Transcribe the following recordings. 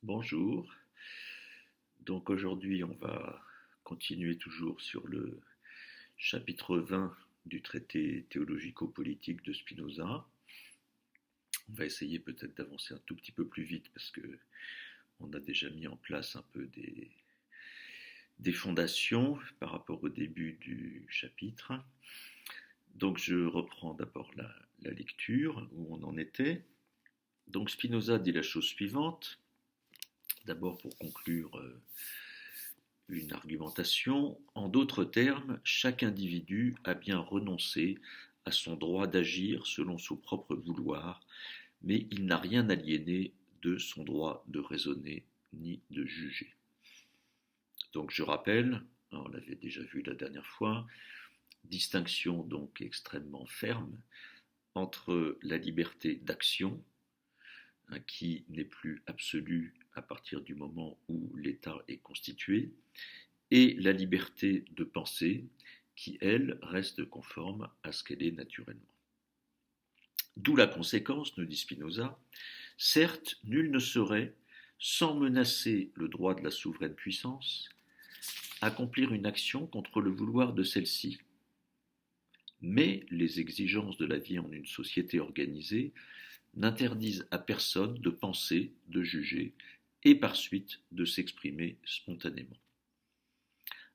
Bonjour. Donc aujourd'hui, on va continuer toujours sur le chapitre 20 du traité théologico-politique de Spinoza. On va essayer peut-être d'avancer un tout petit peu plus vite parce que on a déjà mis en place un peu des fondations par rapport au début du chapitre. Donc je reprends d'abord la lecture où on en était. Donc Spinoza dit la chose suivante. D'abord pour conclure une argumentation. En d'autres termes, chaque individu a bien renoncé à son droit d'agir selon son propre vouloir, mais il n'a rien aliéné de son droit de raisonner ni de juger. Donc je rappelle, on l'avait déjà vu la dernière fois, distinction donc extrêmement ferme entre la liberté d'action, qui n'est plus absolue à partir du moment où l'État est constitué, et la liberté de penser, qui, elle, reste conforme à ce qu'elle est naturellement. D'où la conséquence, nous dit Spinoza, certes, nul ne saurait, sans menacer le droit de la souveraine puissance, accomplir une action contre le vouloir de celle-ci. Mais les exigences de la vie en une société organisée n'interdisent à personne de penser, de juger, et par suite de s'exprimer spontanément.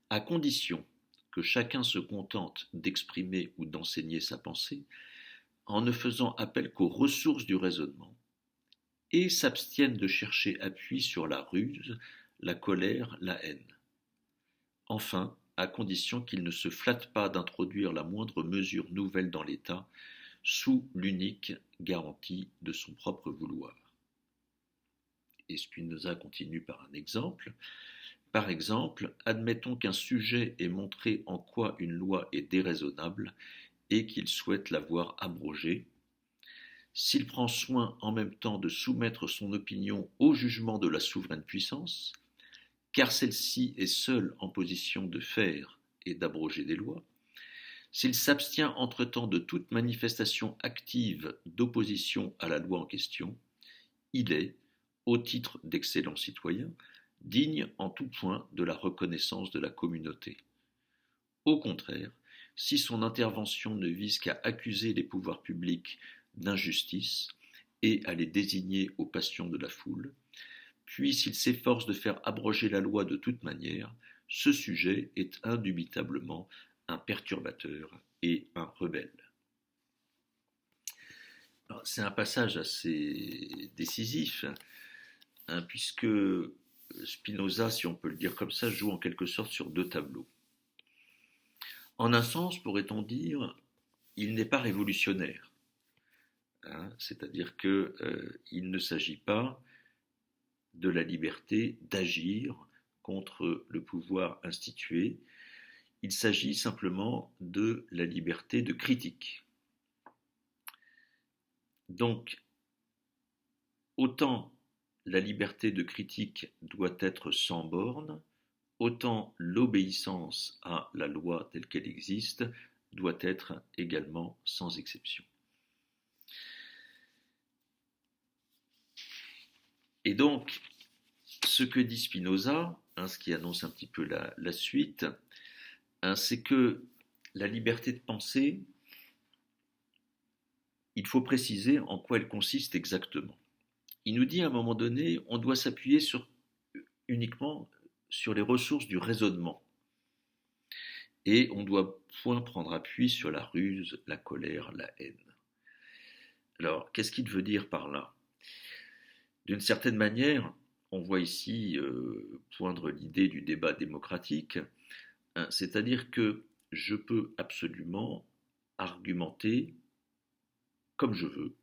À condition que chacun se contente d'exprimer ou d'enseigner sa pensée en ne faisant appel qu'aux ressources du raisonnement et s'abstienne de chercher appui sur la ruse, la colère, la haine. Enfin, à condition qu'il ne se flatte pas d'introduire la moindre mesure nouvelle dans l'État sous l'unique garantie de son propre vouloir. Et Spinoza continue par un exemple. Par exemple, admettons qu'un sujet ait montré en quoi une loi est déraisonnable et qu'il souhaite la voir abrogée. S'il prend soin en même temps de soumettre son opinion au jugement de la souveraine puissance, car celle-ci est seule en position de faire et d'abroger des lois, s'il s'abstient entre-temps de toute manifestation active d'opposition à la loi en question, il est, au titre d'excellent citoyen, digne en tout point de la reconnaissance de la communauté. Au contraire, si son intervention ne vise qu'à accuser les pouvoirs publics d'injustice et à les désigner aux passions de la foule, puis s'il s'efforce de faire abroger la loi de toute manière, ce sujet est indubitablement un perturbateur et un rebelle. Alors, c'est un passage assez décisif, puisque Spinoza, si on peut le dire comme ça, joue en quelque sorte sur deux tableaux. En un sens, pourrait-on dire, il n'est pas révolutionnaire, c'est-à-dire qu'il ne s'agit pas de la liberté d'agir contre le pouvoir institué, il s'agit simplement de la liberté de critique. Donc, autant la liberté de critique doit être sans borne, autant l'obéissance à la loi telle qu'elle existe doit être également sans exception. Et donc, ce que dit Spinoza, ce qui annonce un petit peu la suite, c'est que la liberté de penser, il faut préciser en quoi elle consiste exactement. Il nous dit à un moment donné, on doit s'appuyer uniquement sur les ressources du raisonnement. Et on ne doit point prendre appui sur la ruse, la colère, la haine. Alors, qu'est-ce qu'il veut dire par là? D'une certaine manière, on voit ici poindre l'idée du débat démocratique, c'est-à-dire que je peux absolument argumenter comme je veux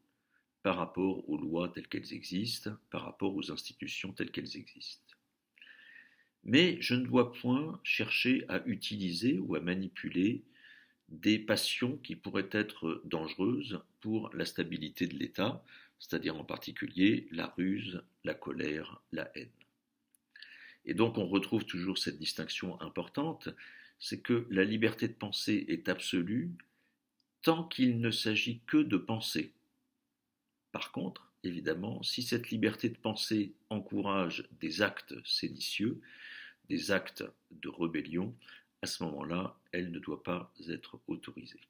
par rapport aux lois telles qu'elles existent, par rapport aux institutions telles qu'elles existent. Mais je ne dois point chercher à utiliser ou à manipuler des passions qui pourraient être dangereuses pour la stabilité de l'État, c'est-à-dire en particulier la ruse, la colère, la haine. Et donc on retrouve toujours cette distinction importante, c'est que la liberté de penser est absolue tant qu'il ne s'agit que de penser. Par contre, évidemment, si cette liberté de penser encourage des actes séditieux, des actes de rébellion, à ce moment-là, elle ne doit pas être autorisée.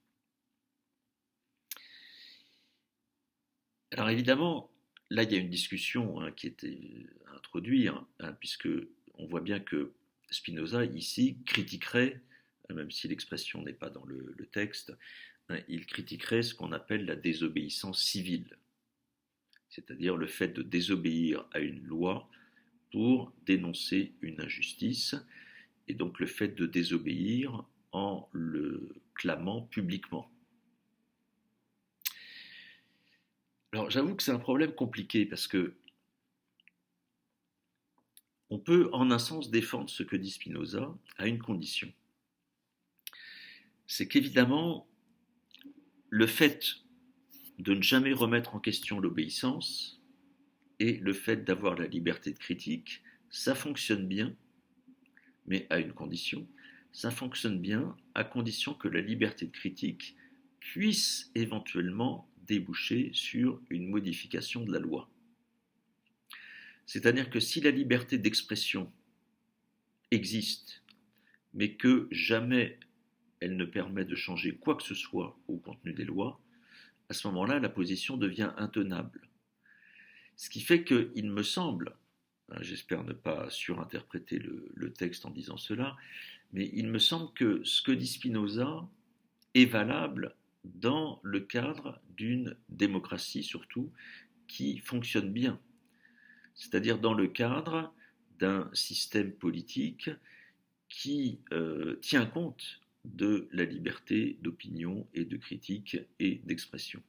Alors évidemment, là il y a une discussion qui était à introduire, puisque on voit bien que Spinoza ici critiquerait, même si l'expression n'est pas dans le texte, il critiquerait ce qu'on appelle la désobéissance civile, c'est-à-dire le fait de désobéir à une loi pour dénoncer une injustice, et donc le fait de désobéir en le clamant publiquement. Alors j'avoue que c'est un problème compliqué parce que on peut en un sens défendre ce que dit Spinoza à une condition. C'est qu'évidemment, le fait de ne jamais remettre en question l'obéissance et le fait d'avoir la liberté de critique, ça fonctionne bien, mais à une condition. Ça fonctionne bien à condition que la liberté de critique puisse éventuellement déboucher sur une modification de la loi. C'est-à-dire que si la liberté d'expression existe, mais que jamais elle ne permet de changer quoi que ce soit au contenu des lois, à ce moment-là, la position devient intenable. Ce qui fait qu'il me semble, j'espère ne pas surinterpréter le texte en disant cela, mais il me semble que ce que dit Spinoza est valable dans le cadre d'une démocratie surtout qui fonctionne bien, c'est-à-dire dans le cadre d'un système politique qui tient compte de la liberté d'opinion et de critique et d'expression.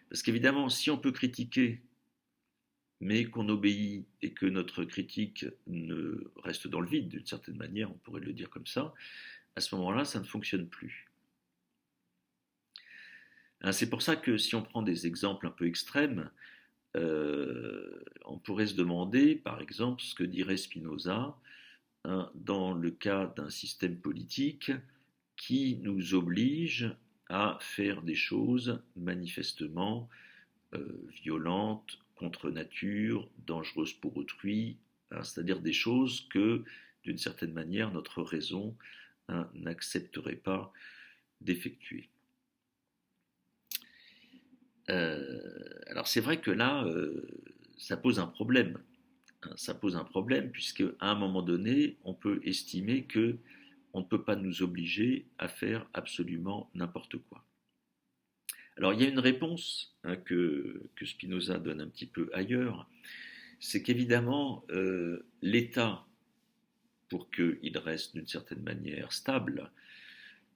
Parce qu'évidemment, si on peut critiquer, mais qu'on obéit et que notre critique ne reste dans le vide, d'une certaine manière, on pourrait le dire comme ça, à ce moment-là, ça ne fonctionne plus. C'est pour ça que si on prend des exemples un peu extrêmes, on pourrait se demander, par exemple, ce que dirait Spinoza dans le cas d'un système politique qui nous oblige à faire des choses manifestement violentes, contre nature, dangereuses pour autrui, c'est-à-dire des choses que, d'une certaine manière, notre raison n'accepterait pas d'effectuer. Alors c'est vrai que là, ça pose un problème. Ça pose un problème puisque à un moment donné, on peut estimer que on ne peut pas nous obliger à faire absolument n'importe quoi. Alors il y a une réponse que Spinoza donne un petit peu ailleurs, c'est qu'évidemment l'État, pour qu'il reste d'une certaine manière stable,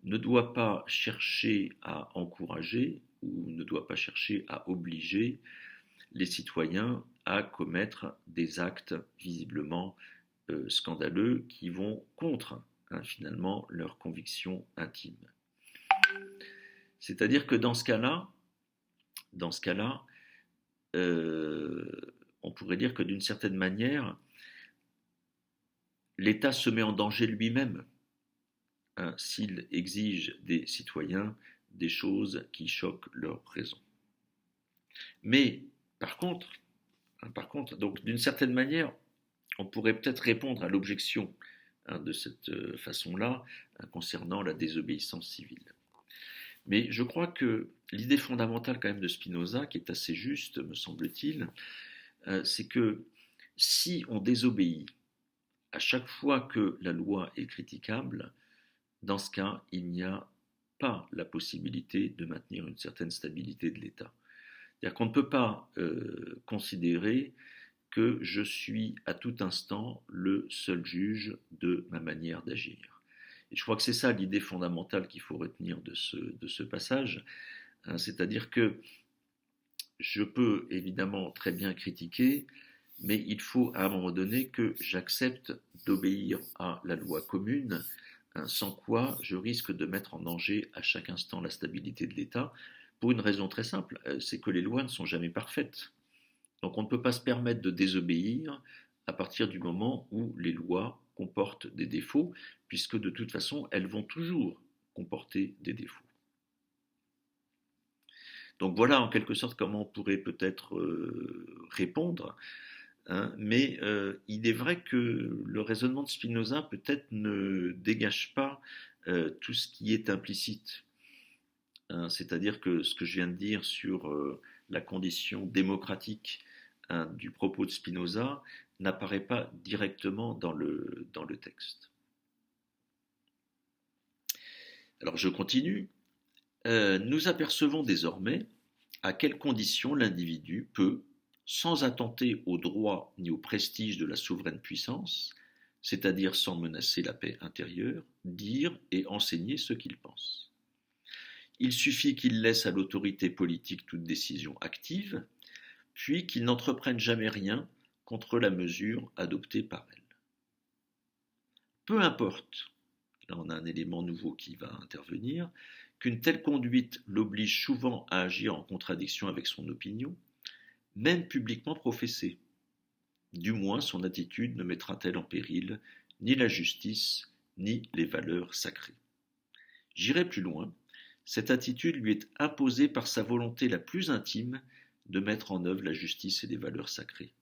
ne doit pas chercher à encourager ou ne doit pas chercher à obliger les citoyens à commettre des actes visiblement scandaleux qui vont contre finalement leurs convictions intimes. C'est-à-dire que dans ce cas-là, on pourrait dire que d'une certaine manière, l'État se met en danger lui-même s'il exige des citoyens des choses qui choquent leur raison. Mais par contre, donc d'une certaine manière, on pourrait peut-être répondre à l'objection de cette façon-là concernant la désobéissance civile. Mais je crois que l'idée fondamentale quand même de Spinoza, qui est assez juste, me semble-t-il, c'est que si on désobéit à chaque fois que la loi est critiquable, dans ce cas, il n'y a pas la possibilité de maintenir une certaine stabilité de l'État. C'est-à-dire qu'on ne peut pas considérer que je suis à tout instant le seul juge de ma manière d'agir. Et je crois que c'est ça l'idée fondamentale qu'il faut retenir de ce passage, c'est-à-dire que je peux évidemment très bien critiquer, mais il faut à un moment donné que j'accepte d'obéir à la loi commune, sans quoi je risque de mettre en danger à chaque instant la stabilité de l'État, pour une raison très simple, c'est que les lois ne sont jamais parfaites. Donc on ne peut pas se permettre de désobéir à partir du moment où les lois comportent des défauts, puisque de toute façon, elles vont toujours comporter des défauts. Donc voilà en quelque sorte comment on pourrait peut-être répondre. Hein, mais il est vrai que le raisonnement de Spinoza peut-être ne dégage pas tout ce qui est implicite. Hein, c'est-à-dire que ce que je viens de dire sur la condition démocratique, hein, du propos de Spinoza n'apparaît pas directement dans le texte. Alors je continue. Nous apercevons désormais à quelles conditions l'individu peut, sans attenter au droit ni au prestige de la souveraine puissance, c'est-à-dire sans menacer la paix intérieure, dire et enseigner ce qu'il pense. Il suffit qu'il laisse à l'autorité politique toute décision active, puis qu'il n'entreprenne jamais rien contre la mesure adoptée par elle. Peu importe, là on a un élément nouveau qui va intervenir, qu'une telle conduite l'oblige souvent à agir en contradiction avec son opinion, même publiquement professée. Du moins son attitude ne mettra-t-elle en péril ni la justice, ni les valeurs sacrées. J'irai plus loin, cette attitude lui est imposée par sa volonté la plus intime de mettre en œuvre la justice et les valeurs sacrées.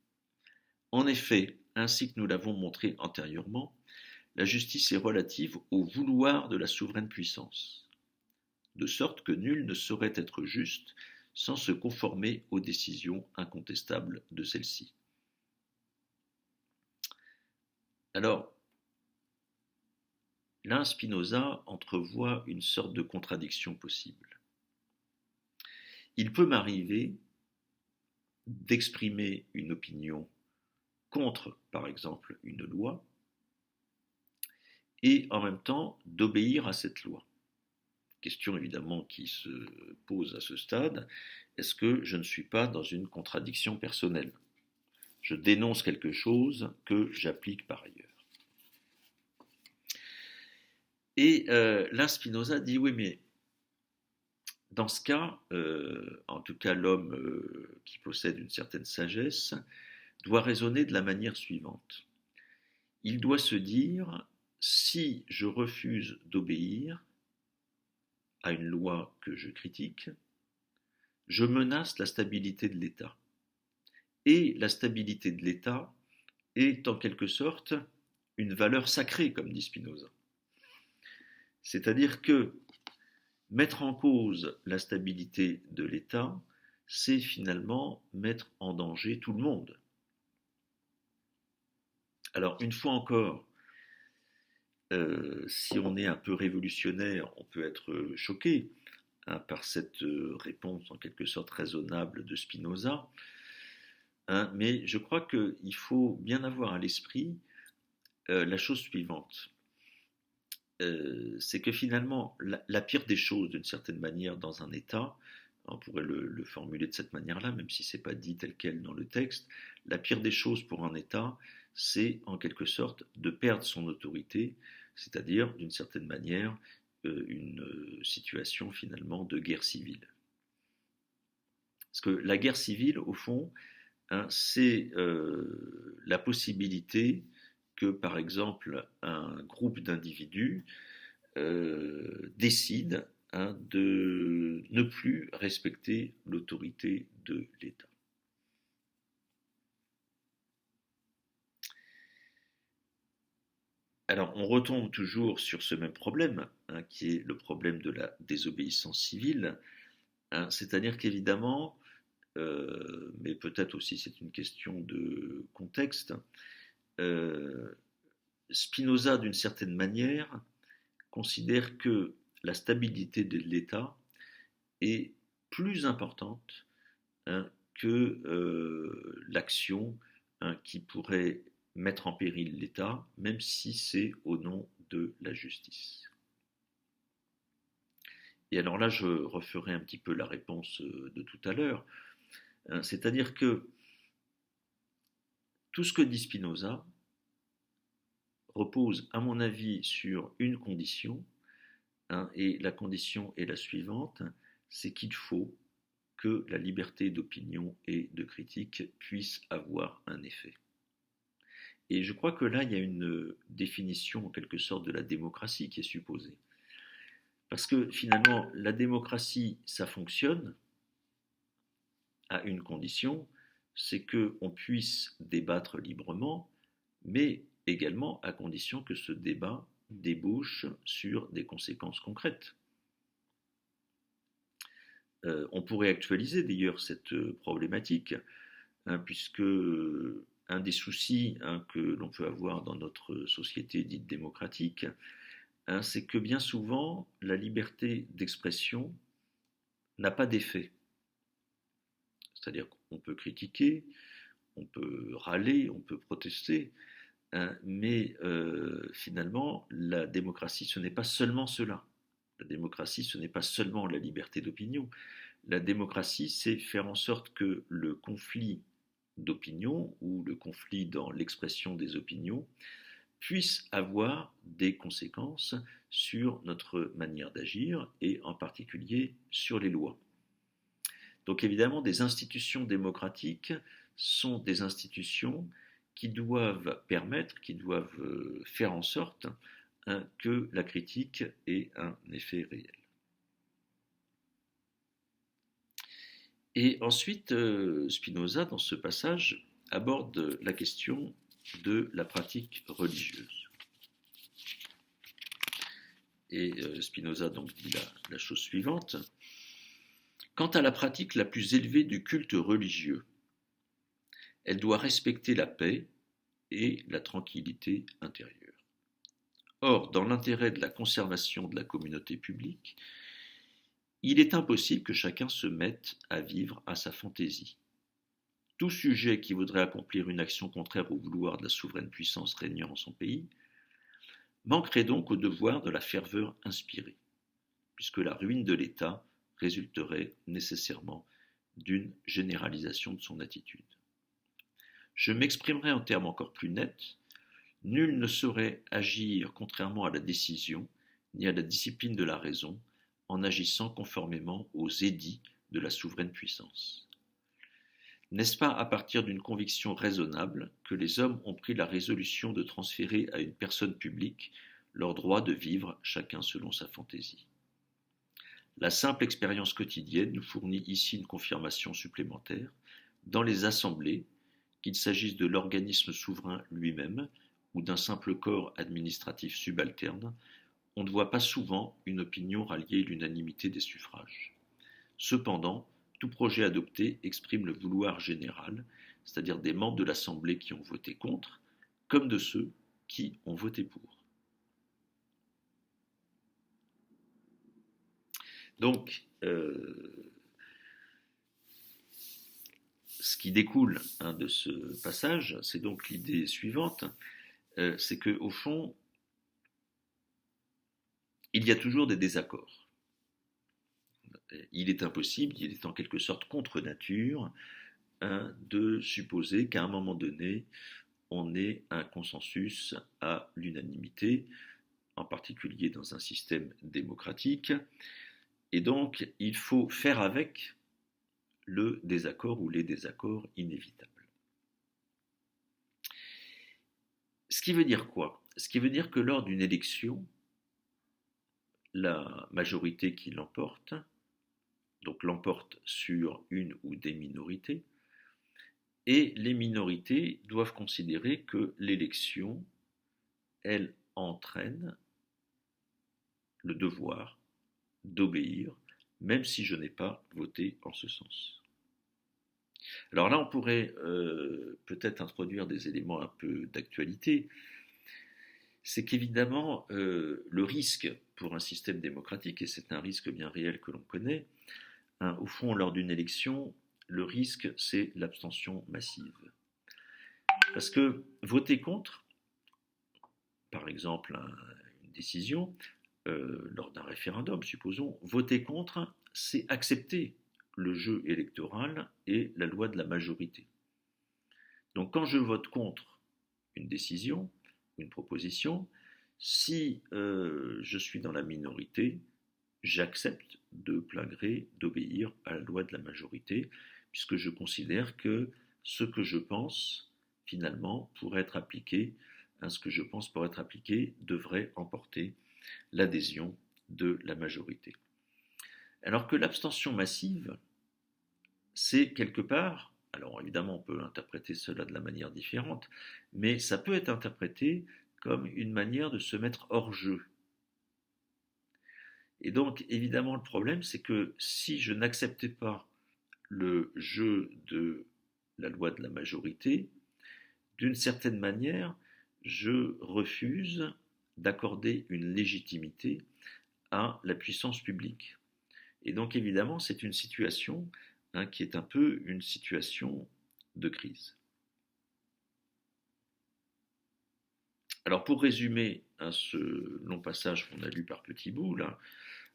En effet, ainsi que nous l'avons montré antérieurement, la justice est relative au vouloir de la souveraine puissance, de sorte que nul ne saurait être juste sans se conformer aux décisions incontestables de celle-ci. Alors, là, Spinoza entrevoit une sorte de contradiction possible. Il peut m'arriver d'exprimer une opinion contre, par exemple, une loi, et en même temps d'obéir à cette loi. Question évidemment qui se pose à ce stade, est-ce que je ne suis pas dans une contradiction personnelle? Je dénonce quelque chose que j'applique par ailleurs. Et là, Spinoza dit, oui, mais dans ce cas, en tout cas l'homme qui possède une certaine sagesse, doit raisonner de la manière suivante. Il doit se dire, si je refuse d'obéir à une loi que je critique, je menace la stabilité de l'État. Et la stabilité de l'État est en quelque sorte une valeur sacrée, comme dit Spinoza. C'est-à-dire que mettre en cause la stabilité de l'État, c'est finalement mettre en danger tout le monde. Alors, une fois encore, si on est un peu révolutionnaire, on peut être choqué, hein, par cette réponse en quelque sorte raisonnable de Spinoza, hein, mais je crois qu'il faut bien avoir à l'esprit la chose suivante. C'est que finalement, la pire des choses, d'une certaine manière, dans un État, on pourrait le formuler de cette manière-là, même si ce n'est pas dit tel quel dans le texte, la pire des choses pour un État, c'est en quelque sorte de perdre son autorité, c'est-à-dire d'une certaine manière une situation finalement de guerre civile. Parce que la guerre civile, au fond, hein, c'est la possibilité que, par exemple, un groupe d'individus décide, hein, de ne plus respecter l'autorité de l'État. Alors, on retombe toujours sur ce même problème, hein, qui est le problème de la désobéissance civile, hein, c'est-à-dire qu'évidemment, mais peut-être aussi c'est une question de contexte, euh, Spinoza, d'une certaine manière, considère que la stabilité de l'État est plus importante, hein, que l'action, hein, qui pourrait mettre en péril l'État, même si c'est au nom de la justice. Et alors là, je referai un petit peu la réponse de tout à l'heure, hein, c'est-à-dire que tout ce que dit Spinoza repose, à mon avis, sur une condition, hein, et la condition est la suivante, c'est qu'il faut que la liberté d'opinion et de critique puisse avoir un effet. Et je crois que là, il y a une définition en quelque sorte de la démocratie qui est supposée. Parce que finalement, la démocratie, ça fonctionne à une condition, c'est qu'on puisse débattre librement, mais également à condition que ce débat débouche sur des conséquences concrètes. On pourrait actualiser d'ailleurs cette problématique, puisque un des soucis que l'on peut avoir dans notre société dite démocratique, c'est que bien souvent, la liberté d'expression n'a pas d'effet. C'est-à-dire qu'on peut critiquer, on peut râler, on peut protester, mais finalement, la démocratie, ce n'est pas seulement cela. La démocratie, ce n'est pas seulement la liberté d'opinion. La démocratie, c'est faire en sorte que le conflit d'opinion ou le conflit dans l'expression des opinions puisse avoir des conséquences sur notre manière d'agir et en particulier sur les lois. Donc évidemment, des institutions démocratiques sont des institutions qui doivent permettre, qui doivent faire en sorte que la critique ait un effet réel. Et ensuite, Spinoza, dans ce passage, aborde la question de la pratique religieuse. Et Spinoza donc dit la chose suivante. Quant à la pratique la plus élevée du culte religieux, elle doit respecter la paix et la tranquillité intérieure. Or, dans l'intérêt de la conservation de la communauté publique, il est impossible que chacun se mette à vivre à sa fantaisie. Tout sujet qui voudrait accomplir une action contraire au vouloir de la souveraine puissance régnant en son pays manquerait donc au devoir de la ferveur inspirée, puisque la ruine de l'État résulterait nécessairement d'une généralisation de son attitude. Je m'exprimerai en termes encore plus nets. Nul ne saurait agir contrairement à la décision ni à la discipline de la raison en agissant conformément aux édits de la souveraine puissance. N'est-ce pas à partir d'une conviction raisonnable que les hommes ont pris la résolution de transférer à une personne publique leur droit de vivre chacun selon sa fantaisie? La simple expérience quotidienne nous fournit ici une confirmation supplémentaire. Dans les assemblées, qu'il s'agisse de l'organisme souverain lui-même ou d'un simple corps administratif subalterne, on ne voit pas souvent une opinion rallier l'unanimité des suffrages. Cependant, tout projet adopté exprime le vouloir général, c'est-à-dire des membres de l'Assemblée qui ont voté contre, comme de ceux qui ont voté pour. Donc, ce qui découle de ce passage, c'est donc l'idée suivante, c'est qu'au fond, il y a toujours des désaccords. Il est impossible, il est en quelque sorte contre nature, de supposer qu'à un moment donné, on ait un consensus à l'unanimité, en particulier dans un système démocratique. Et donc, il faut faire avec le désaccord ou les désaccords inévitables. Ce qui veut dire quoi? Ce qui veut dire que lors d'une élection, la majorité qui l'emporte, donc l'emporte sur une ou des minorités, et les minorités doivent considérer que l'élection, elle entraîne le devoir d'obéir, même si je n'ai pas voté en ce sens. Alors là, on pourrait peut-être introduire des éléments un peu d'actualité. C'est qu'évidemment, le risque pour un système démocratique, et c'est un risque bien réel que l'on connaît, au fond, lors d'une élection, le risque, c'est l'abstention massive. Parce que voter contre, par exemple, une décision, lors d'un référendum, supposons, voter contre, c'est accepter le jeu électoral et la loi de la majorité. Donc quand je vote contre une décision, une proposition, si je suis dans la minorité, j'accepte de plein gré d'obéir à la loi de la majorité, puisque je considère que ce que je pense, finalement, pourrait être appliqué, ce que je pense pourrait être appliqué devrait emporter l'adhésion de la majorité. Alors que l'abstention massive, c'est quelque part, alors évidemment on peut interpréter cela de la manière différente, mais ça peut être interprété comme une manière de se mettre hors jeu. Et donc évidemment le problème c'est que si je n'acceptais pas le jeu de la loi de la majorité, d'une certaine manière, je refuse d'accorder une légitimité à la puissance publique. Et donc évidemment, c'est une situation qui est un peu une situation de crise. Alors pour résumer ce long passage qu'on a lu par petits bouts, là,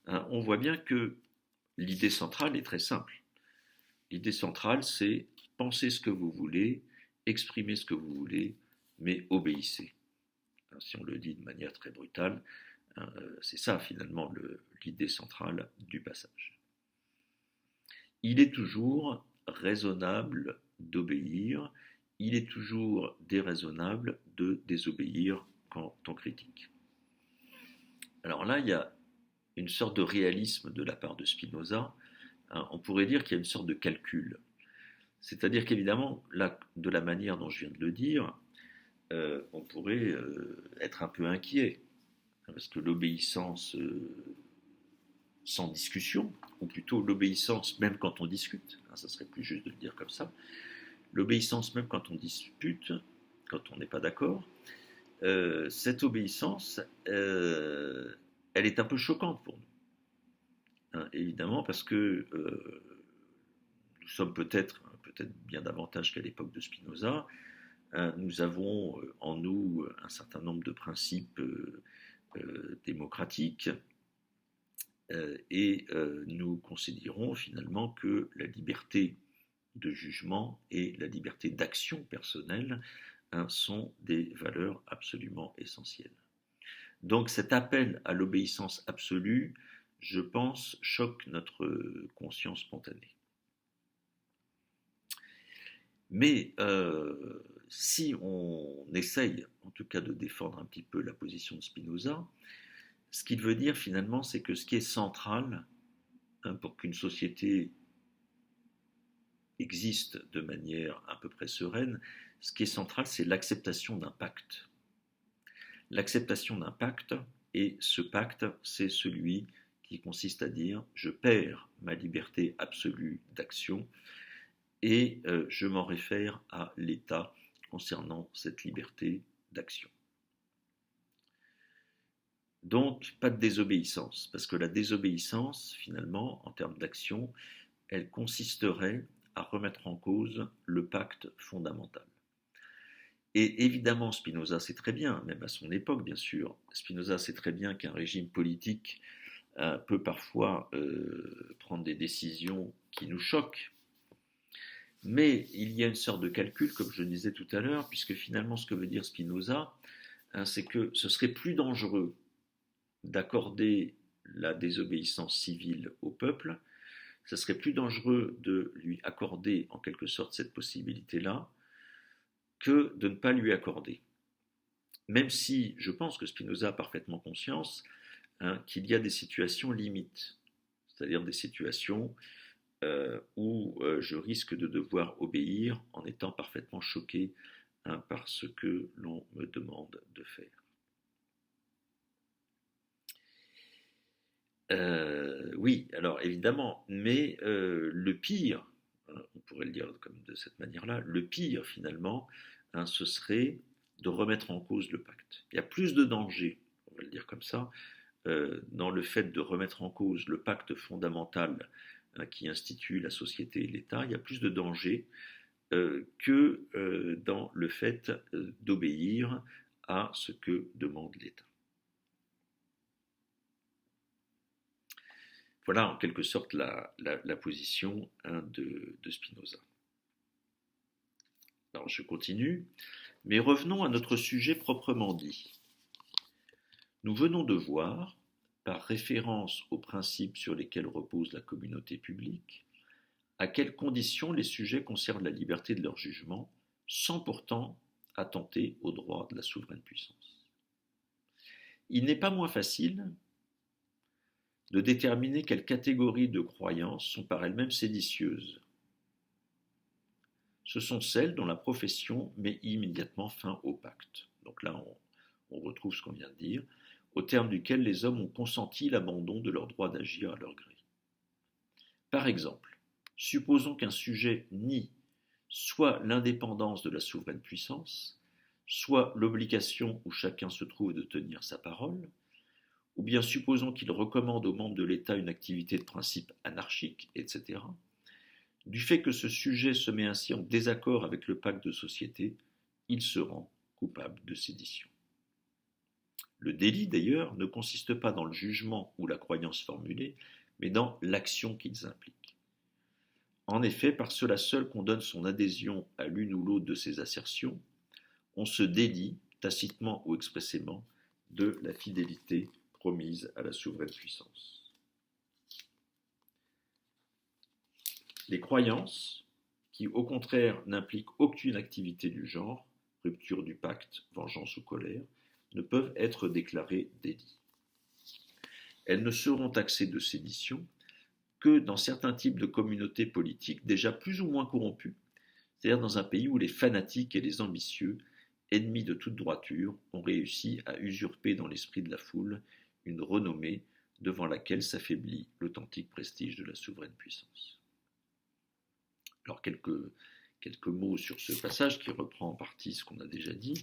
on voit bien que l'idée centrale est très simple. L'idée centrale, c'est penser ce que vous voulez, exprimer ce que vous voulez, mais obéissez. Si on le dit de manière très brutale, c'est ça finalement l'idée centrale du passage. Il est toujours raisonnable d'obéir, il est toujours déraisonnable de désobéir quand on critique. Alors là, il y a une sorte de réalisme de la part de Spinoza. On pourrait dire qu'il y a une sorte de calcul. C'est-à-dire qu'évidemment, là, de la manière dont je viens de le dire, on pourrait être un peu inquiet, parce que l'obéissance sans discussion, ou plutôt l'obéissance même quand on discute, ça serait plus juste de le dire comme ça, l'obéissance même quand on dispute, quand on n'est pas d'accord, cette obéissance, elle est un peu choquante pour nous, évidemment, parce que nous sommes peut-être bien davantage qu'à l'époque de Spinoza, nous avons en nous un certain nombre de principes démocratiques et nous considérons finalement que la liberté de jugement et la liberté d'action personnelle sont des valeurs absolument essentielles. Donc cet appel à l'obéissance absolue, je pense, choque notre conscience spontanée. Mais si on essaye, en tout cas, de défendre un petit peu la position de Spinoza, ce qu'il veut dire finalement, c'est que ce qui est central pour qu'une société existe de manière à peu près sereine, ce qui est central, c'est l'acceptation d'un pacte. L'acceptation d'un pacte, et ce pacte, c'est celui qui consiste à dire je perds ma liberté absolue d'action et je m'en réfère à l'État concernant cette liberté d'action. Donc, pas de désobéissance, parce que la désobéissance, finalement, en termes d'action, elle consisterait à remettre en cause le pacte fondamental. Et évidemment, Spinoza sait très bien, même à son époque, bien sûr, Spinoza sait très bien qu'un régime politique peut parfois prendre des décisions qui nous choquent, mais il y a une sorte de calcul, comme je le disais tout à l'heure, puisque finalement, ce que veut dire Spinoza, c'est que ce serait plus dangereux d'accorder la désobéissance civile au peuple, ce serait plus dangereux de lui accorder en quelque sorte cette possibilité-là que de ne pas lui accorder. Même si je pense que Spinoza a parfaitement conscience qu'il y a des situations limites, c'est-à-dire des situations où je risque de devoir obéir en étant parfaitement choqué par ce que l'on me demande de faire. Oui, alors évidemment, mais le pire, on pourrait le dire comme de cette manière-là, le pire finalement, ce serait de remettre en cause le pacte. Il y a plus de danger, on va le dire comme ça, dans le fait de remettre en cause le pacte fondamental qui institue la société et l'État, il y a plus de danger que dans le fait d'obéir à ce que demande l'État. Voilà en quelque sorte la position de Spinoza. Alors je continue, mais revenons à notre sujet proprement dit. Nous venons de voir, par référence aux principes sur lesquels repose la communauté publique, à quelles conditions les sujets conservent la liberté de leur jugement, sans pourtant attenter aux droits de la souveraine puissance. Il n'est pas moins facile de déterminer quelles catégories de croyances sont par elles-mêmes séditieuses, ce sont celles dont la profession met immédiatement fin au pacte. Donc là, on retrouve ce qu'on vient de dire, au terme duquel les hommes ont consenti l'abandon de leur droit d'agir à leur gré. Par exemple, supposons qu'un sujet nie soit l'indépendance de la souveraine puissance, soit l'obligation où chacun se trouve de tenir sa parole, ou bien supposons qu'il recommande aux membres de l'État une activité de principe anarchique, etc. Du fait que ce sujet se met ainsi en désaccord avec le pacte de société, il se rend coupable de sédition. Le délit, d'ailleurs, ne consiste pas dans le jugement ou la croyance formulée, mais dans l'action qu'ils impliquent. En effet, par cela seul qu'on donne son adhésion à l'une ou l'autre de ces assertions, on se délie, tacitement ou expressément, de la fidélité promise à la souveraine puissance. Les croyances, qui au contraire n'impliquent aucune activité du genre, rupture du pacte, vengeance ou colère, ne peuvent être déclarées délits. Elles ne seront taxées de sédition que dans certains types de communautés politiques déjà plus ou moins corrompues, c'est-à-dire dans un pays où les fanatiques et les ambitieux, ennemis de toute droiture, ont réussi à usurper dans l'esprit de la foule une renommée devant laquelle s'affaiblit l'authentique prestige de la souveraine puissance. Alors quelques mots sur ce passage qui reprend en partie ce qu'on a déjà dit.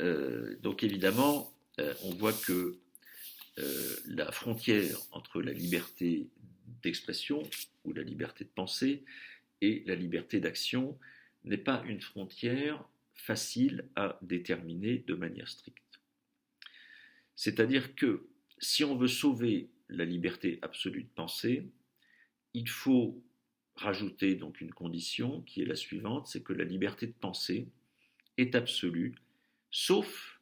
Donc évidemment, on voit que la frontière entre la liberté d'expression ou la liberté de pensée et la liberté d'action n'est pas une frontière facile à déterminer de manière stricte. C'est-à-dire que si on veut sauver la liberté absolue de penser, il faut rajouter donc une condition qui est la suivante, c'est que la liberté de penser est absolue, sauf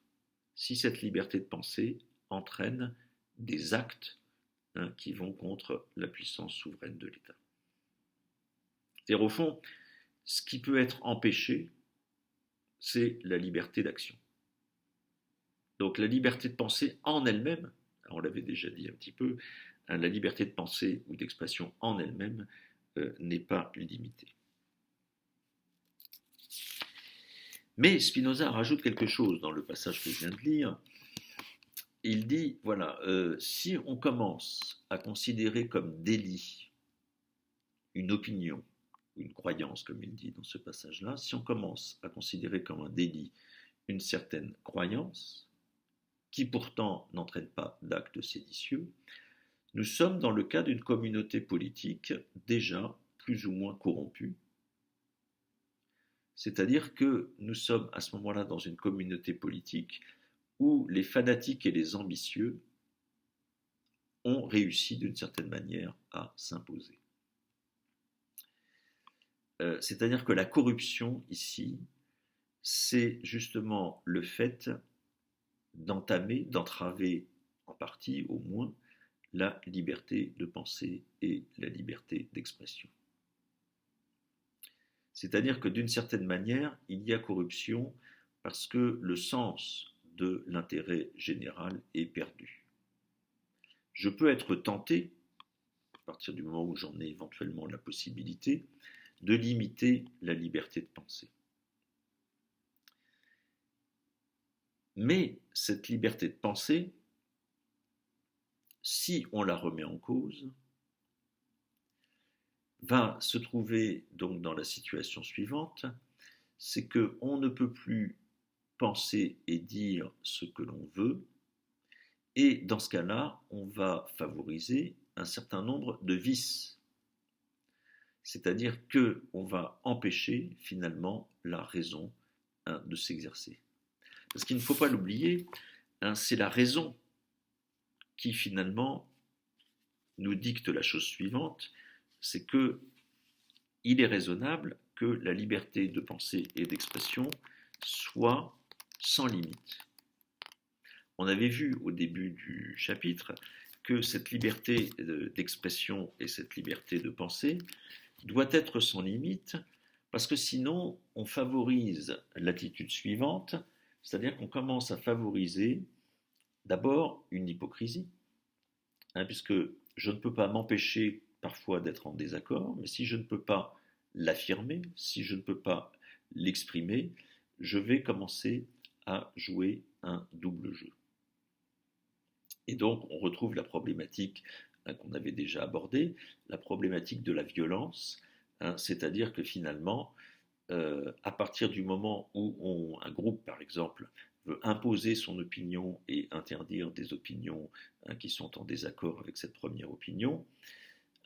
si cette liberté de penser entraîne des actes qui vont contre la puissance souveraine de l'État. C'est-à-dire, au fond, ce qui peut être empêché, c'est la liberté d'action. Donc la liberté de penser en elle-même, on l'avait déjà dit un petit peu, la liberté de pensée ou d'expression en elle-même n'est pas limitée. Mais Spinoza rajoute quelque chose dans le passage que je viens de lire. Il dit, voilà, si on commence à considérer comme délit une opinion, une croyance, comme il dit dans ce passage-là, si on commence à considérer comme un délit une certaine croyance, qui pourtant n'entraîne pas d'acte séditieux, nous sommes dans le cas d'une communauté politique déjà plus ou moins corrompue. C'est-à-dire que nous sommes à ce moment-là dans une communauté politique où les fanatiques et les ambitieux ont réussi d'une certaine manière à s'imposer. C'est-à-dire que la corruption ici, c'est justement le fait d'entamer, d'entraver en partie au moins la liberté de penser et la liberté d'expression. C'est-à-dire que d'une certaine manière, il y a corruption parce que le sens de l'intérêt général est perdu. Je peux être tenté, à partir du moment où j'en ai éventuellement la possibilité, de limiter la liberté de penser. Mais cette liberté de penser, si on la remet en cause, va se trouver donc dans la situation suivante, c'est qu'on ne peut plus penser et dire ce que l'on veut, et dans ce cas-là, on va favoriser un certain nombre de vices. C'est-à-dire qu'on va empêcher finalement la raison de s'exercer. Parce qu'il ne faut pas l'oublier, c'est la raison qui finalement nous dicte la chose suivante, c'est qu'il est raisonnable que la liberté de pensée et d'expression soit sans limite. On avait vu au début du chapitre que cette liberté d'expression et cette liberté de pensée doit être sans limite, parce que sinon on favorise l'attitude suivante, c'est-à-dire qu'on commence à favoriser d'abord une hypocrisie, puisque je ne peux pas m'empêcher parfois d'être en désaccord, mais si je ne peux pas l'affirmer, si je ne peux pas l'exprimer, je vais commencer à jouer un double jeu. Et donc, on retrouve la problématique qu'on avait déjà abordée, la problématique de la violence, c'est-à-dire que finalement, à partir du moment où un groupe, par exemple, veut imposer son opinion et interdire des opinions qui sont en désaccord avec cette première opinion,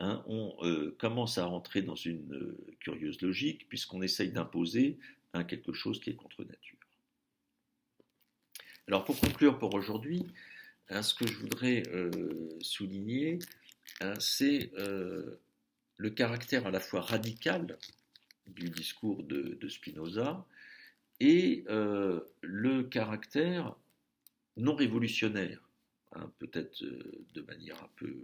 on commence à rentrer dans une curieuse logique, puisqu'on essaye d'imposer quelque chose qui est contre nature. Alors pour conclure pour aujourd'hui, ce que je voudrais souligner, c'est le caractère à la fois radical du discours de Spinoza et le caractère non révolutionnaire, peut-être de manière un peu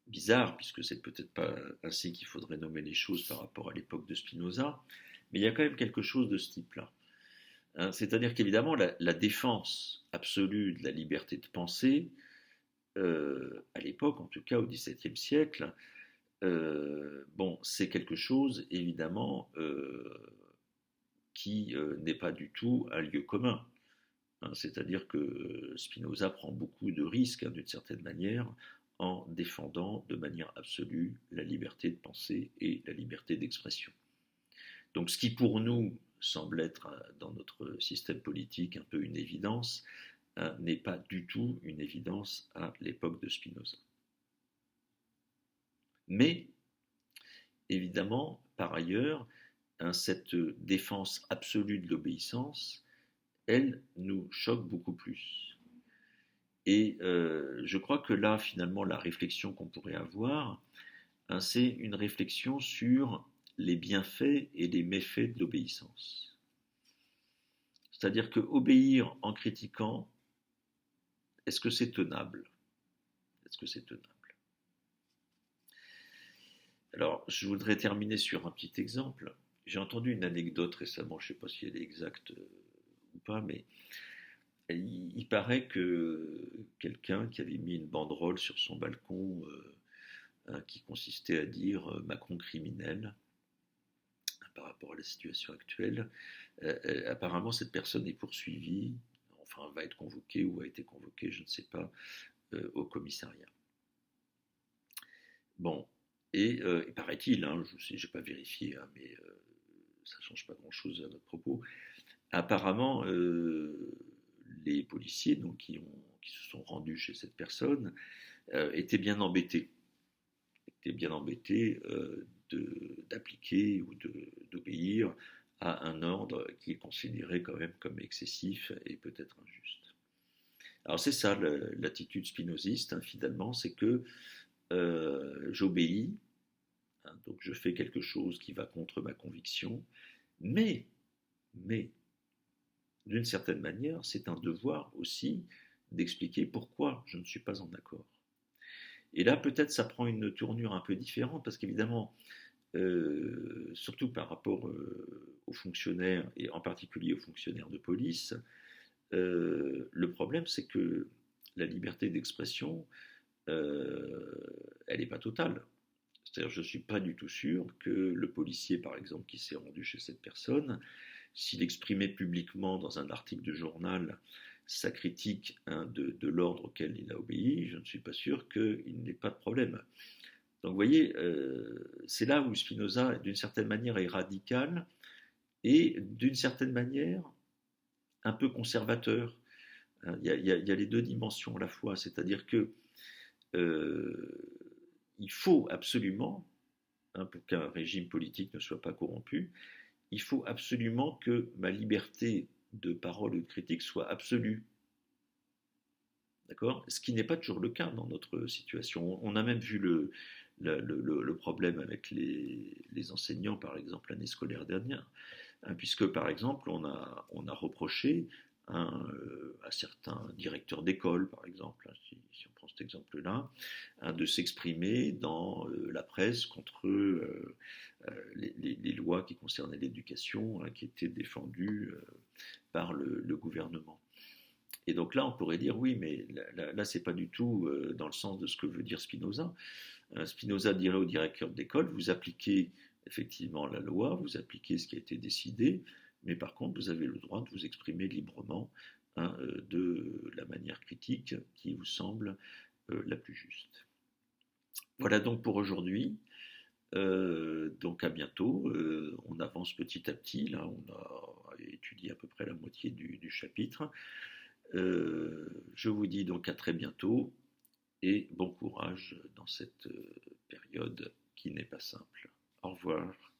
bizarre, puisque c'est peut-être pas ainsi qu'il faudrait nommer les choses par rapport à l'époque de Spinoza, mais il y a quand même quelque chose de ce type-là. C'est-à-dire qu'évidemment, la défense absolue de la liberté de penser, à l'époque, en tout cas au XVIIe siècle, c'est quelque chose, évidemment, qui n'est pas du tout un lieu commun. C'est-à-dire que Spinoza prend beaucoup de risques, d'une certaine manière, en défendant de manière absolue la liberté de penser et la liberté d'expression. Donc ce qui pour nous semble être dans notre système politique un peu une évidence, n'est pas du tout une évidence à l'époque de Spinoza. Mais, évidemment, par ailleurs, cette défense absolue de l'obéissance, elle nous choque beaucoup plus. Et je crois que là, finalement, la réflexion qu'on pourrait avoir, c'est une réflexion sur les bienfaits et les méfaits de l'obéissance. C'est-à-dire que obéir en critiquant, est-ce que c'est tenable ? Est-ce que c'est tenable ? Alors, je voudrais terminer sur un petit exemple. J'ai entendu une anecdote récemment, je ne sais pas si elle est exacte ou pas, mais il paraît que quelqu'un qui avait mis une banderole sur son balcon qui consistait à dire Macron criminel par rapport à la situation actuelle, apparemment cette personne est poursuivie, enfin va être convoquée ou a été convoquée, je ne sais pas, au commissariat. Bon, et paraît-il, je n'ai pas vérifié, mais ça ne change pas grand-chose à notre propos, apparemment les policiers donc, qui se sont rendus chez cette personne étaient bien embêtés. D'appliquer ou d'obéir à un ordre qu'ils considéraient quand même comme excessif et peut-être injuste. Alors c'est ça l'attitude spinoziste, finalement, c'est que j'obéis, donc je fais quelque chose qui va contre ma conviction, mais, d'une certaine manière, c'est un devoir aussi d'expliquer pourquoi je ne suis pas en accord. Et là, peut-être, ça prend une tournure un peu différente, parce qu'évidemment, surtout par rapport aux fonctionnaires, et en particulier aux fonctionnaires de police, le problème, c'est que la liberté d'expression, elle n'est pas totale. C'est-à-dire, je ne suis pas du tout sûr que le policier, par exemple, qui s'est rendu chez cette personne, s'il exprimait publiquement dans un article de journal sa critique de l'ordre auquel il a obéi, je ne suis pas sûr qu'il n'ait pas de problème. Donc vous voyez, c'est là où Spinoza, d'une certaine manière, est radical et d'une certaine manière un peu conservateur. Il y a les deux dimensions à la fois, c'est-à-dire que il faut absolument, pour qu'un régime politique ne soit pas corrompu, il faut absolument que ma liberté de parole ou de critique soit absolue. D'accord ? Ce qui n'est pas toujours le cas dans notre situation. On a même vu le problème avec les enseignants, par exemple, l'année scolaire dernière, puisque, par exemple, on a reproché à certains directeurs d'école, par exemple, si on prend cet exemple-là, de s'exprimer dans la presse contre les lois qui concernaient l'éducation, qui étaient défendues par le gouvernement. Et donc là, on pourrait dire, oui, mais là c'est pas du tout dans le sens de ce que veut dire Spinoza. Spinoza dirait au directeur d'école, vous appliquez effectivement la loi, vous appliquez ce qui a été décidé, mais par contre, vous avez le droit de vous exprimer librement, hein, de la manière critique qui vous semble la plus juste. Voilà donc pour aujourd'hui. Donc à bientôt. On avance petit à petit. Là, on a étudié à peu près la moitié du chapitre. Je vous dis donc à très bientôt et bon courage dans cette période qui n'est pas simple. Au revoir.